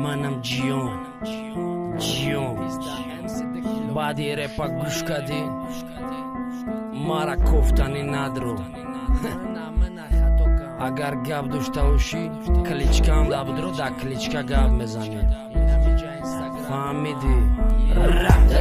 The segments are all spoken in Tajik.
منم جیون بعدی رپا گوش کردی مرا گفتنی ندارو اگر گپ داشته باشی کلیچکام دابدرو دا کلیچکا گپ میزنی فهمیدی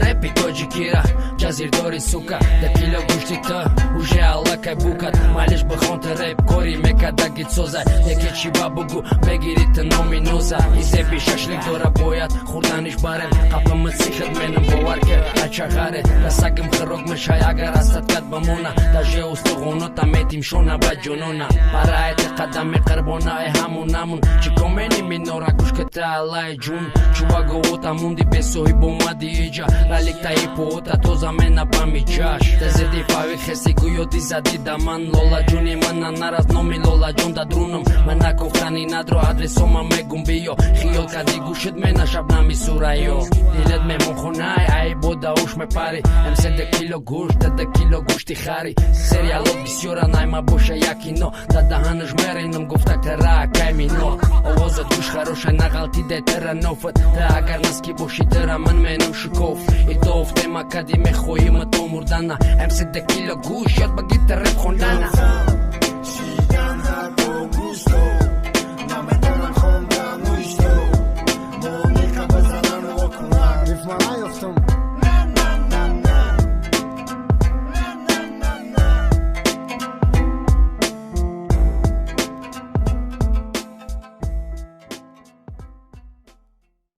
рэпи тоҷикира ҷазирдори сука да кило гӯшти то уже аллакай букат малиш бихонта рэп кори мекадаги соза яке чи ба бугу бегири ты номи ноза изеби шашлик дора бояд хурданиш барем қапама сихат менам бовар кер ачағаре да сагим хирок мешай агар астаткат бамона даже устуғонота метим шона ба ҷунона бараэти қадами қирбона э ҳамунамун чикомени минора гӯшката аллаи ҷун чуваговота мунди бесоҳиб омади иҷа раликтаи поота тоза мена бамиҷаш тезиди фави хеси гӯёди зади да ман лолаҷуни мана нараз номи лолаҷон да друнам мана гуфтани надро адресома мегум биё хиёл кади гӯшит мена шабнами сурайё дилет мемонхонаи ай бода уш мепари эмседе кило гӯшт дада кило гӯшти хари сериалот бисёра найма боша як кино да даҳанаш меринам гуфта тера кай мино овозат гӯш харошай нағалтиде тера нофат та агар наски боши тера ман менам шукоф и то офтема кади мехоҳима то мурдана эмседе кило гӯш ёд ба гита рэп хондана Рифмана ёфтам